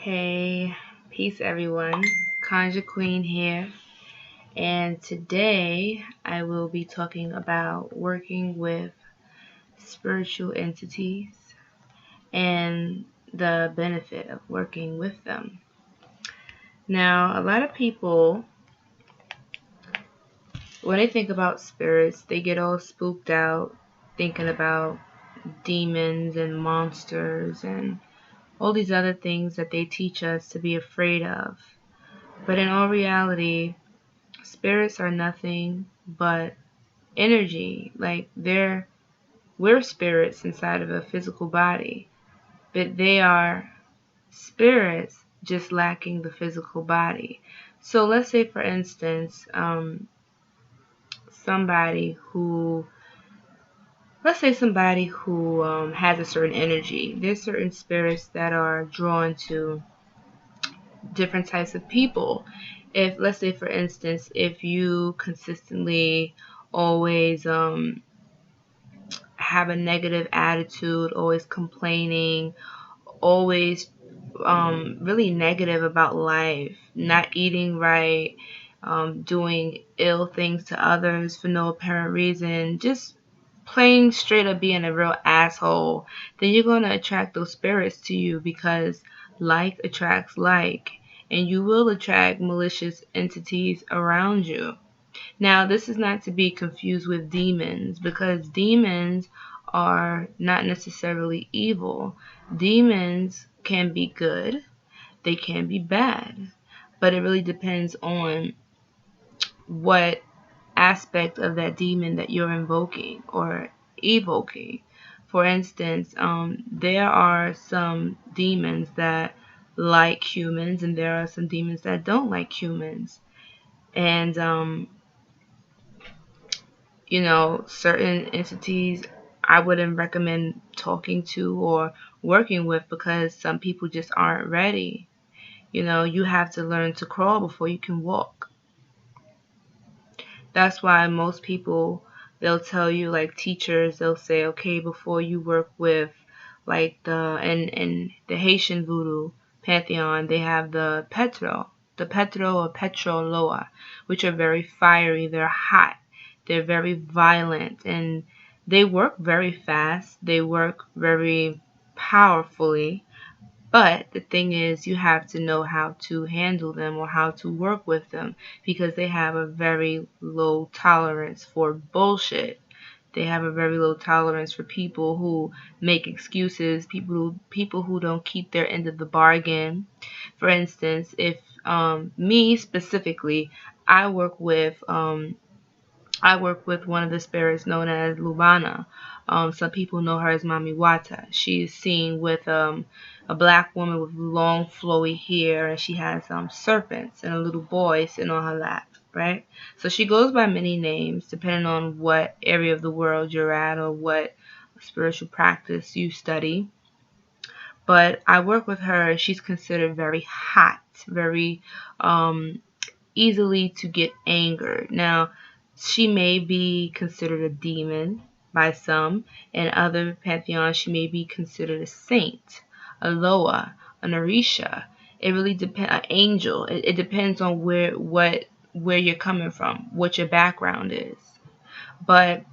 Hey, peace everyone. Conjure Queen here, and today I will be talking about working with spiritual entities and the benefit of working with them. Now, a lot of people, when they think about spirits, they get all spooked out thinking about demons and monsters and all these other things that they teach us to be afraid of. But in all reality, spirits are nothing but energy. Like we're spirits inside of a physical body, but they are spirits just lacking the physical body. So let's say, for instance, somebody who has a certain energy. There's certain spirits that are drawn to different types of people. If, let's say, for instance, if you consistently always have a negative attitude, always complaining, always really negative about life, not eating right, doing ill things to others for no apparent reason, just plain straight up being a real asshole, then you're going to attract those spirits to you because like attracts like, and you will attract malicious entities around you. Now, this is not to be confused with demons, because demons are not necessarily evil. Demons can be good, they can be bad, but it really depends on what aspect of that demon that you're invoking or evoking. For instance, there are some demons that like humans, and there are some demons that don't like humans. And certain entities I wouldn't recommend talking to or working with because some people just aren't ready. You have to learn to crawl before you can walk. That's why most people, they'll tell you, like teachers, they'll say, okay, before you work with like in the Haitian voodoo pantheon, they have the petro or petro loa, which are very fiery, they're hot, they're very violent, and they work very fast, they work very powerfully. But the thing is, you have to know how to handle them or how to work with them because they have a very low tolerance for bullshit. They have a very low tolerance for people who make excuses, people who don't keep their end of the bargain. For instance, if me specifically, I work with one of the spirits known as Lubana. Some people know her as Mami Wata. She is seen with a black woman with long flowy hair, and she has serpents and a little boy sitting on her lap, right? So she goes by many names depending on what area of the world you're at or what spiritual practice you study. But I work with her, and she's considered very hot, very easily to get angered. Now, she may be considered a demon by some. In other pantheons, she may be considered a saint, a Loa, an Orisha. It really depends. An angel. It depends on where you're coming from, what your background is. But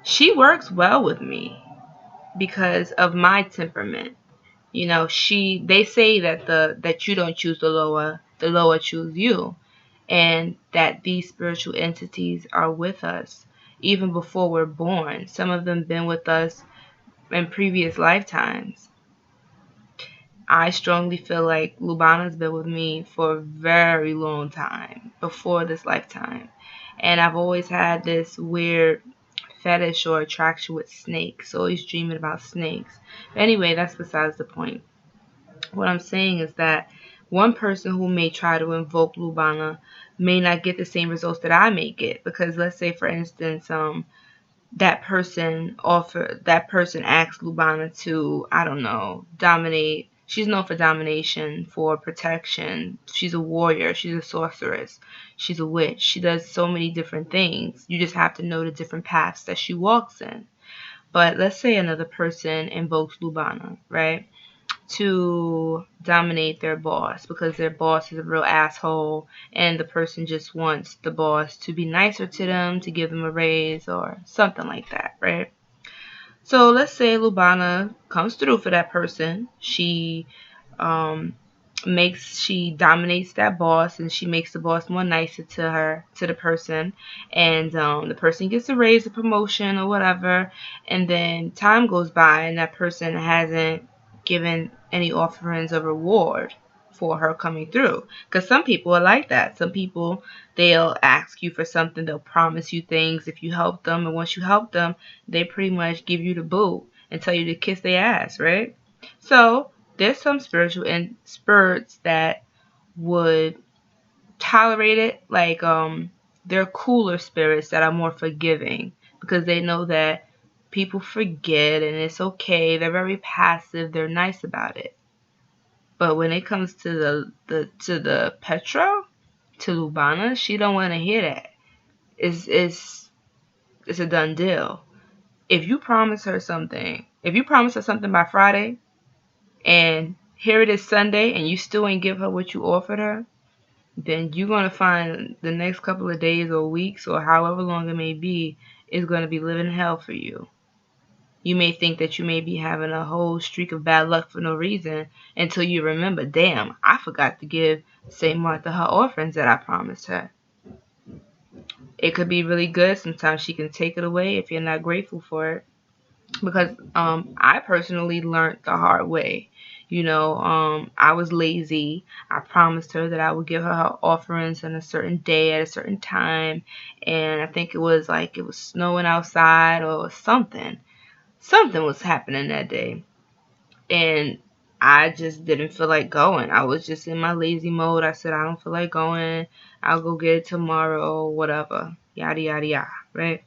she works well with me because of my temperament. They say that you don't choose the Loa choose you, and that these spiritual entities are with us even before we're born. Some of them been with us in previous lifetimes. I strongly feel like Lubana's been with me for a very long time before this lifetime, and I've always had this weird fetish or attraction with snakes, always dreaming about snakes. But anyway, that's besides the point. What I'm saying is that one person who may try to invoke Lubana may not get the same results that I may get, because let's say, for instance, that person asked Lubana to, I don't know, dominate. She's known for domination, for protection. She's a warrior. She's a sorceress. She's a witch. She does so many different things. You just have to know the different paths that she walks in. But let's say another person invokes Lubana, right? to dominate their boss because their boss is a real asshole and the person just wants the boss to be nicer to them, to give them a raise or something like that, right? So let's say Lubana comes through for that person. Um, she dominates that boss and she makes the boss more nicer to the person, and the person gets a raise, a promotion or whatever, and then time goes by and that person hasn't given any offerings of reward for her coming through. Because some people are like that. Some people, they'll ask you for something, they'll promise you things if you help them, and once you help them, they pretty much give you the boot and tell you to kiss their ass, right? So there's some spiritual and spirits that would tolerate it, like they're cooler spirits that are more forgiving because they know that people forget and it's okay. They're very passive, they're nice about it. But when it comes to the Petra, to Lubana, she don't want to hear that. It's a done deal. If you promise her something by Friday, and here it is Sunday, and you still ain't give her what you offered her, then you're gonna find the next couple of days or weeks or however long it may be is gonna be living hell for you. You may think that you may be having a whole streak of bad luck for no reason until you remember, damn, I forgot to give St. Martha her offerings that I promised her. It could be really good. Sometimes she can take it away if you're not grateful for it. Because I personally learned the hard way. I was lazy. I promised her that I would give her offerings on a certain day at a certain time. And I think it was snowing outside or something. Something was happening that day. And I just didn't feel like going. I was just in my lazy mode. I said, I don't feel like going. I'll go get it tomorrow, whatever. Yada, yada, yada, right?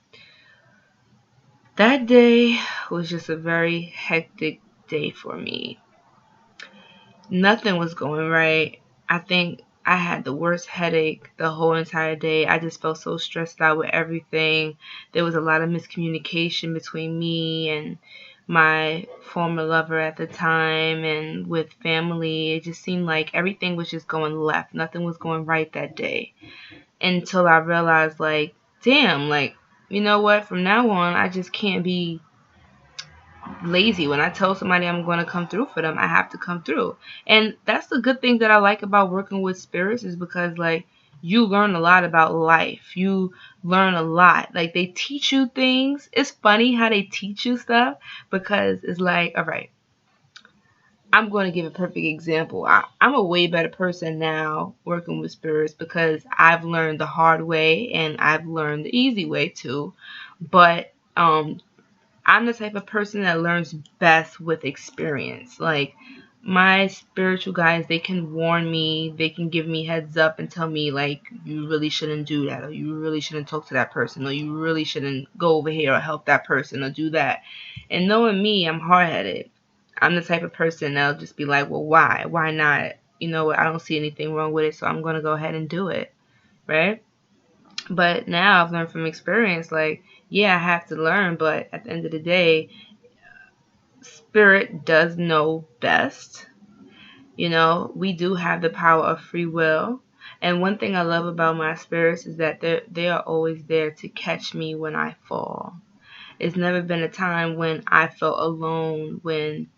That day was just a very hectic day for me. Nothing was going right. I think I had the worst headache the whole entire day. I just felt so stressed out with everything. There was a lot of miscommunication between me and my former lover at the time and with family. It just seemed like everything was just going left. Nothing was going right that day. Until I realized, like, damn, like, you know what? From now on, I just can't be lazy. When I tell somebody I'm going to come through for them, I have to come through. And that's the good thing that I like about working with spirits, is because, like, you learn a lot about life. You learn a lot. Like, they teach you things. It's funny how they teach you stuff, because it's like, all right, I'm going to give a perfect example. I'm a way better person now working with spirits because I've learned the hard way and I've learned the easy way too. But I'm the type of person that learns best with experience. Like, my spiritual guides, they can warn me, they can give me heads up and tell me, like, you really shouldn't do that, or you really shouldn't talk to that person, or you really shouldn't go over here or help that person or do that. And knowing me, I'm hard-headed. I'm the type of person that'll just be like, well, why? Why not? You know what? I don't see anything wrong with it, so I'm going to go ahead and do it, right? But now I've learned from experience, like, yeah, I have to learn, but at the end of the day, spirit does know best. We do have the power of free will. And one thing I love about my spirits is that they are always there to catch me when I fall. It's never been a time when I felt alone, when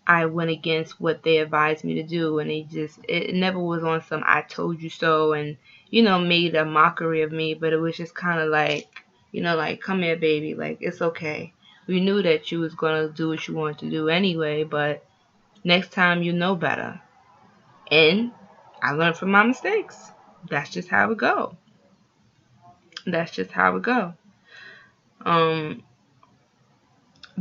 I went against what they advised me to do, and it never was on some I told you so and, made a mockery of me, but it was just kind of like, like, come here, baby, like, it's okay. We knew that you was going to do what you wanted to do anyway, but next time you know better. And I learned from my mistakes. That's just how it go. That's just how it go.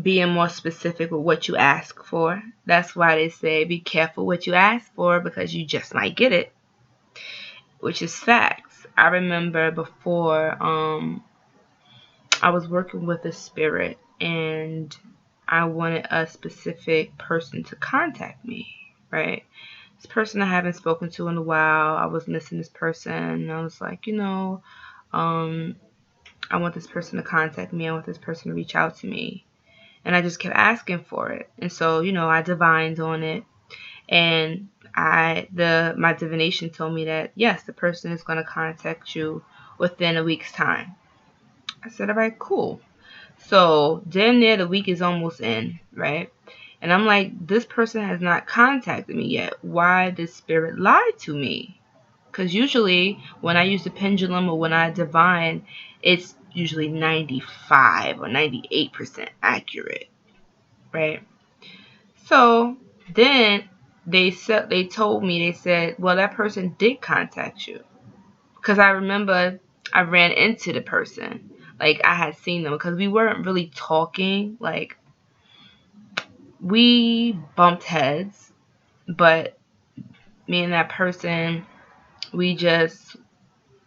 Being more specific with what you ask for. That's why they say be careful what you ask for, because you just might get it, which is facts. I remember before I was working with a spirit and I wanted a specific person to contact me, right? This person I haven't spoken to in a while. I was missing this person, and I was like, I want this person to contact me. I want this person to reach out to me. And I just kept asking for it. And so, I divined on it. And my divination told me that yes, the person is going to contact you within a week's time. I said, all right, cool. So damn near the week is almost in, right? And I'm like, this person has not contacted me yet. Why did spirit lie to me? Because usually when I use the pendulum or when I divine, it's usually 95 or 98% accurate, right? So then they told me, they said, well, that person did contact you. Because I remember I ran into the person. Like, I had seen them because we weren't really talking. Like, we bumped heads, but me and that person, we just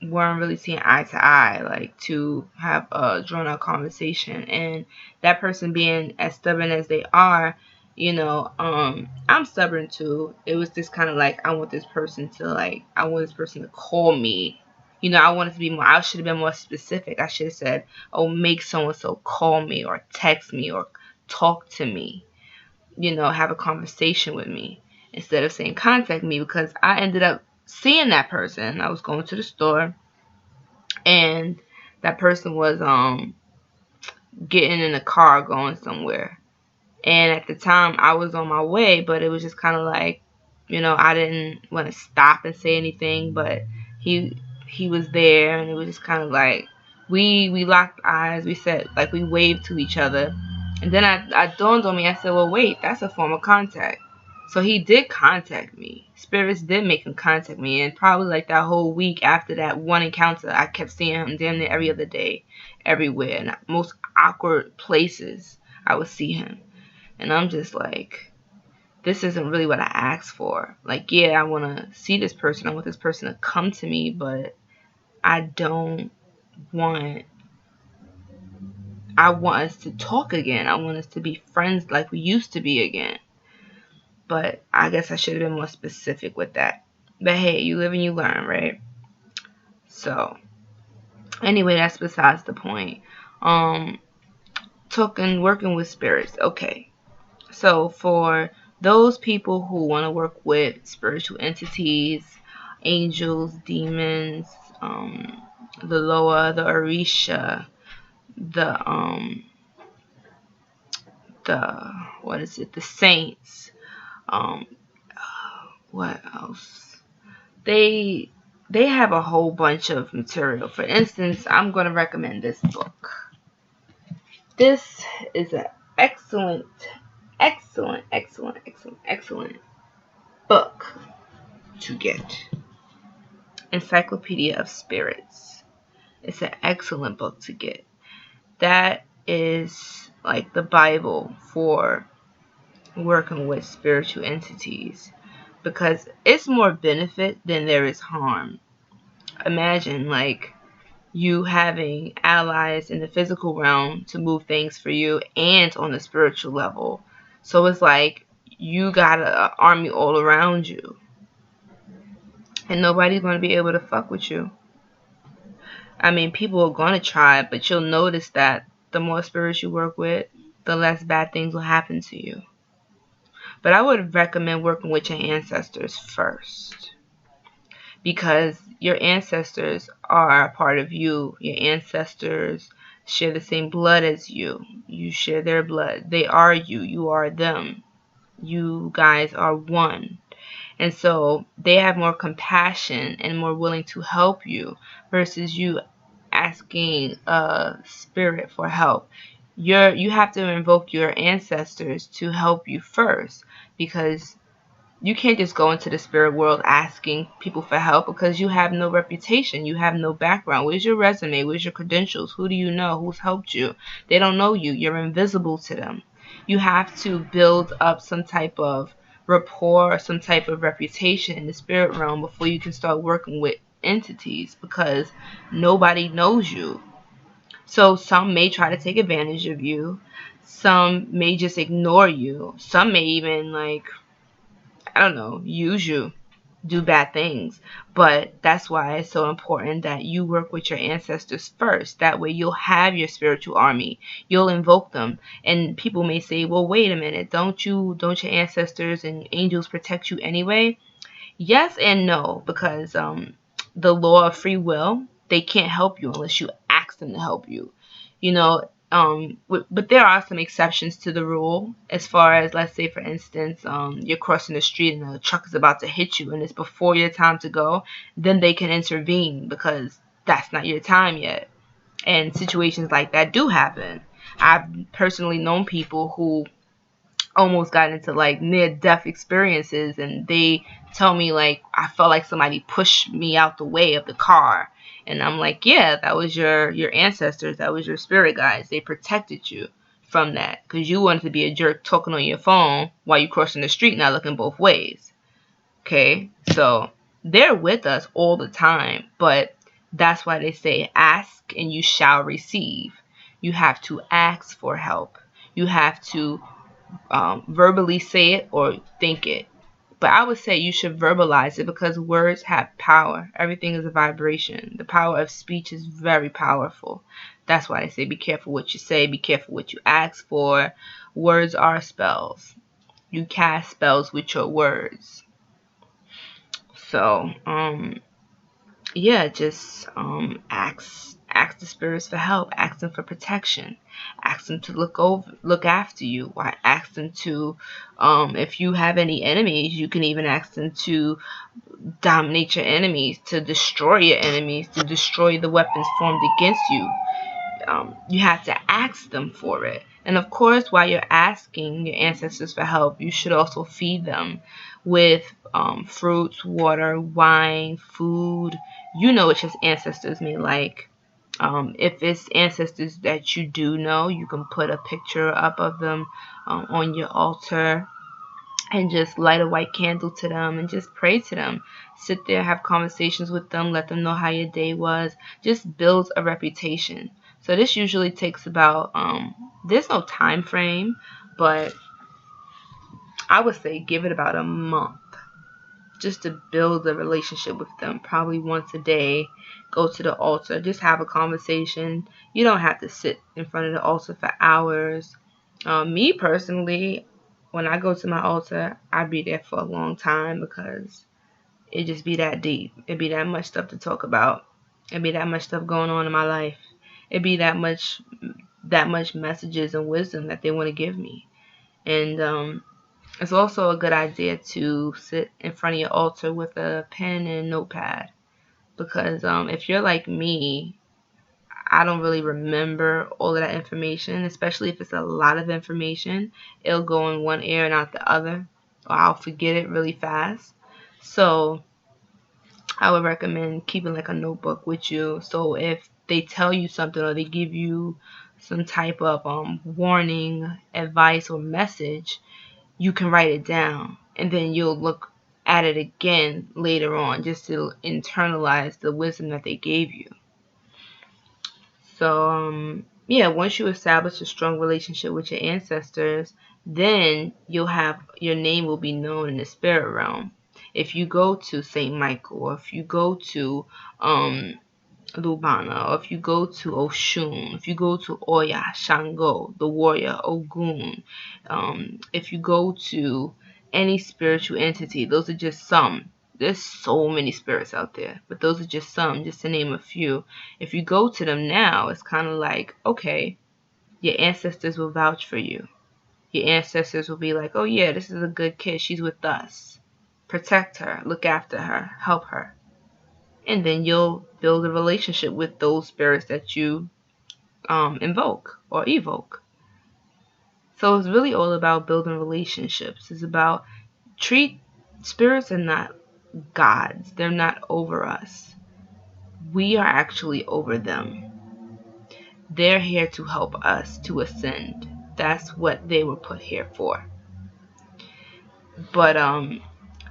weren't really seeing eye to eye, like, to have a drawn out conversation. And that person being as stubborn as they are, I'm stubborn too. It was just kind of like, I want this person to call me. I wanted to be more, I should have been more specific. I should have said, oh, make so and so call me or text me or talk to me, have a conversation with me, instead of saying contact me, because I ended up seeing that person. I was going to the store, and that person was getting in a car going somewhere. And at the time, I was on my way, but it was just kind of like, I didn't want to stop and say anything, but he was there, and it was just kind of like, we locked eyes. We said, like, we waved to each other, and then I dawned on me. I said, well, wait, that's a form of contact. So he did contact me. Spirits did make him contact me. And probably like that whole week after that one encounter, I kept seeing him damn near every other day, everywhere. In the most awkward places, I would see him. And I'm just like, this isn't really what I asked for. Like, yeah, I want to see this person. I want this person to come to me, but I want us to talk again. I want us to be friends like we used to be again. But I guess I should have been more specific with that. But hey, you live and you learn, right? So, anyway, that's besides the point. Working with spirits. Okay. So, for those people who want to work with spiritual entities, angels, demons, the Loa, the Orisha, the the saints, what else? They have a whole bunch of material. For instance, I'm going to recommend this book. This is an excellent book to get. Encyclopedia of Spirits. It's an excellent book to get. That is like the Bible for working with spiritual entities, because it's more benefit than there is harm. Imagine, like, you having allies in the physical realm to move things for you and on the spiritual level. So it's like you got an army all around you, and nobody's going to be able to fuck with you. I mean, people are going to try, but you'll notice that the more spirits you work with, the less bad things will happen to you. But I would recommend working with your ancestors first, because your ancestors are a part of you. Your ancestors share the same blood as you. You share their blood. They are you. You are them. You guys are one. And so they have more compassion and more willing to help you versus you asking a spirit for help. You have to invoke your ancestors to help you first, because you can't just go into the spirit world asking people for help, because you have no reputation. You have no background. Where's your resume? Where's your credentials? Who do you know? Who's helped you? They don't know you. You're invisible to them. You have to build up some type of rapport, some type of reputation in the spirit realm before you can start working with entities, because nobody knows you. So some may try to take advantage of you. Some may just ignore you. Some may even, like, I don't know, use you. do bad things. But that's why it's so important that you work with your ancestors first. That way you'll have your spiritual army. You'll invoke them. And people may say, well, wait a minute, don't your ancestors and angels protect you anyway? Yes and no, because the law of free will, they can't help you unless you ask them to help you. You know, but there are some exceptions to the rule. As far as, let's say, for instance, you're crossing the street and a truck is about to hit you and it's before your time to go, then they can intervene because that's not your time yet. And situations like that do happen. I've personally known people who almost got into like near death experiences, and they tell me like I felt like somebody pushed me out the way of the car, and I'm like, yeah, that was your ancestors, that was your spirit guides. They protected you from that because you wanted to be a jerk talking on your phone while you're crossing the street not looking both ways. Okay, so they're with us all the time, but that's why they say ask and you shall receive. You have to ask for help. You have to verbally say it or think it. But I would say you should verbalize it because words have power. Everything is a vibration. The power of speech is very powerful. That's why I say be careful what you say, be careful what you ask for. Words are spells. You cast spells with your words. So, yeah, just ask the spirits for help, ask them for protection, ask them to look after you, or ask them to, if you have any enemies, you can even ask them to dominate your enemies, to destroy your enemies, to destroy the weapons formed against you. You have to ask them for it. And of course, while you're asking your ancestors for help, you should also feed them with fruits, water, wine, food. You know what your ancestors may like. If it's ancestors that you do know, you can put a picture up of them on your altar and just light a white candle to them and just pray to them. Sit there, have conversations with them, let them know how your day was. Just build a reputation. So this usually takes about, there's no time frame, but I would say give it about a month just to build a relationship with them. Probably once a day, go to the altar, just have a conversation. You don't have to sit in front of the altar for hours. Me personally, when I go to my altar, I be there for a long time because it just be that deep. It be that much stuff to talk about. It be that much stuff going on in my life. It be that much messages and wisdom that they want to give me. And it's also a good idea to sit in front of your altar with a pen and notepad because if you're like me, I don't really remember all of that information, especially if it's a lot of information. It'll go in one ear and out the other, or I'll forget it really fast. So I would recommend keeping like a notebook with you. So if they tell you something or they give you some type of warning, advice, or message, you can write it down. And then you'll look at it again later on just to internalize the wisdom that they gave you. So, yeah, once you establish a strong relationship with your ancestors, then your name will be known in the spirit realm. If you go to Saint Michael, or if you go to Lubana, or if you go to Oshun, if you go to Oya, Shango, the warrior, Ogun, if you go to any spiritual entity, those are just some. There's so many spirits out there, but those are just some, just to name a few. If you go to them now, it's kind of like, okay, your ancestors will vouch for you. Your ancestors will be like, oh yeah, this is a good kid. She's with us. Protect her, look after her, help her. And then you'll build a relationship with those spirits that you invoke or evoke. So it's really all about building relationships. It's about treat spirits are not gods. They're not over us. We are actually over them. They're here to help us to ascend. That's what they were put here for. But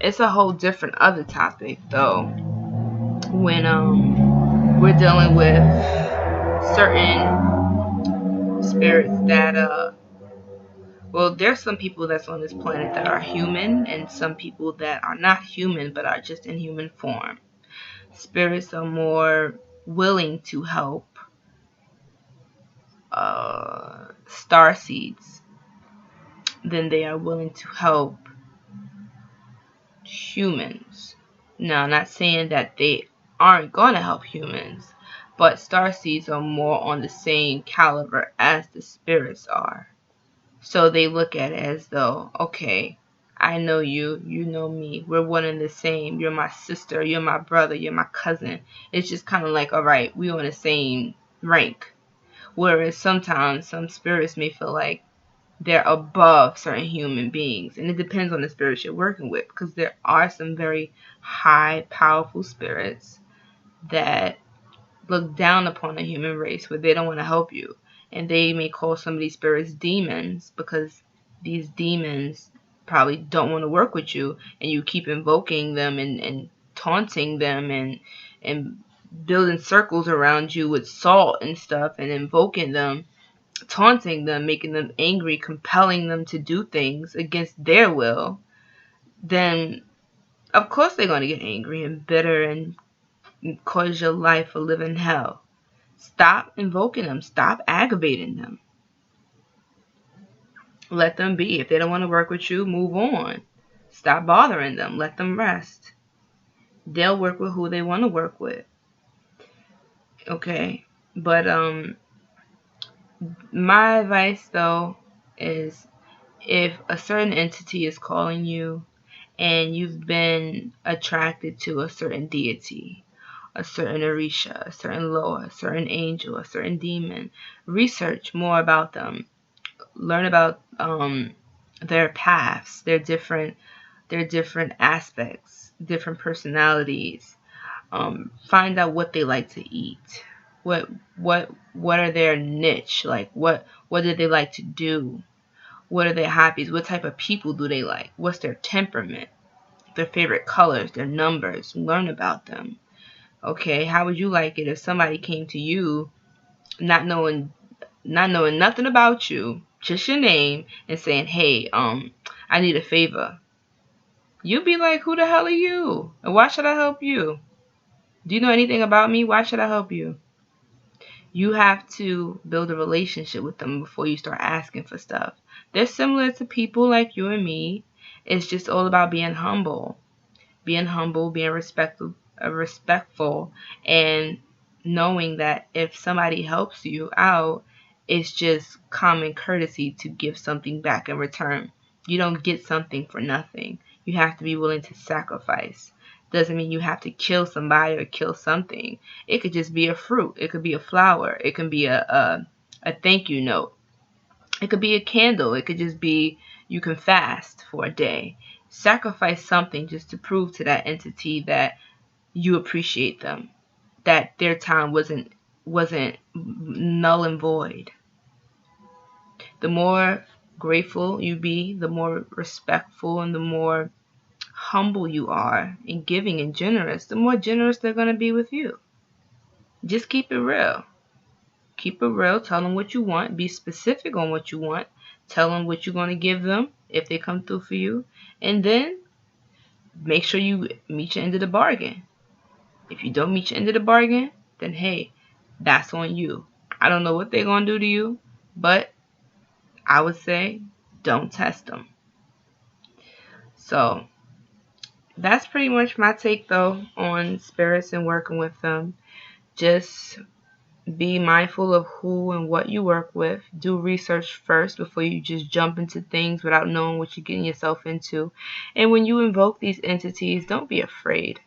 it's a whole different other topic though. When we're dealing with certain spirits that Well, there's some people that's on this planet that are human, and some people that are not human but are just in human form. Spirits are more willing to help star seeds than they are willing to help humans. Now, I'm not saying that they aren't going to help humans, but star seeds are more on the same caliber as the spirits are. So they look at it as though, okay, I know you, you know me, we're one and the same. You're my sister, you're my brother, you're my cousin. It's just kind of like, all right, we're on the same rank. Whereas sometimes some spirits may feel like they're above certain human beings. And it depends on the spirits you're working with, because there are some very high, powerful spirits that look down upon the human race where they don't want to help you. And they may call some of these spirits demons because these demons probably don't want to work with you, and you keep invoking them and taunting them and building circles around you with salt and stuff and invoking them, taunting them, making them angry, compelling them to do things against their will. Then of course they're going to get angry and bitter and cause your life a living hell. Stop invoking them. Stop aggravating them. Let them be. If they don't want to work with you, move on. Stop bothering them. Let them rest. They'll work with who they want to work with. Okay? But my advice though is, if a certain entity is calling you and you've been attracted to a certain deity, a certain Orisha, a certain Loa, a certain angel, a certain demon, research more about them. Learn about their paths, their different aspects, different personalities. Find out what they like to eat. What are their niche? Like what do they like to do? What are their hobbies? What type of people do they like? What's their temperament? Their favorite colors, their numbers. Learn about them. Okay, how would you like it if somebody came to you not knowing nothing about you, just your name, and saying, "Hey, I need a favor." You'd be like, "Who the hell are you? And why should I help you? Do you know anything about me? Why should I help you?" You have to build a relationship with them before you start asking for stuff. They're similar to people like you and me. It's just all about being humble. Being humble, being respectful, and knowing that if somebody helps you out, it's just common courtesy to give something back in return. You don't get something for nothing. You have to be willing to sacrifice. Doesn't mean you have to kill somebody or kill something. It could just be a fruit. It could be a flower. It can be a thank you note. It could be a candle. It could just be you can fast for a day. Sacrifice something just to prove to that entity that you appreciate them, that their time wasn't null and void. The more grateful you be, the more respectful and the more humble you are in giving and generous, the more generous they're going to be with you. Just keep it real. Keep it real. Tell them what you want. Be specific on what you want. Tell them what you're going to give them if they come through for you. And then make sure you meet your end of the bargain. If you don't meet your end of the bargain, then hey, that's on you. I don't know what they're going to do to you, but I would say don't test them. So that's pretty much my take though on spirits and working with them. Just be mindful of who and what you work with. Do research first before you just jump into things without knowing what you're getting yourself into. And when you invoke these entities, don't be afraid.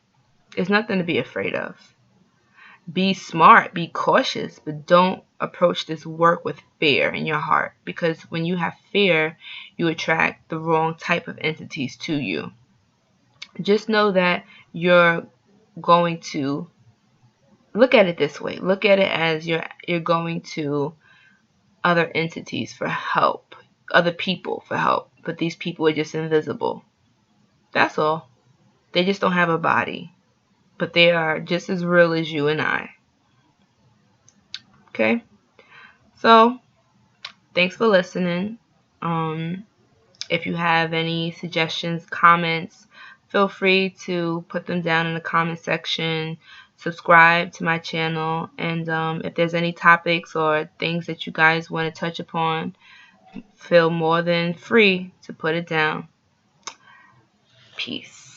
There's nothing to be afraid of. Be smart, be cautious, but don't approach this work with fear in your heart, because when you have fear, you attract the wrong type of entities to you. Just know that you're going to look at it this way. Look at it as you're going to other entities for help, other people for help, but these people are just invisible. That's all. They just don't have a body, but they are just as real as you and I. Okay? So, thanks for listening. If you have any suggestions, comments, feel free to put them down in the comment section. Subscribe to my channel, and if there's any topics or things that you guys want to touch upon, feel more than free to put it down. Peace.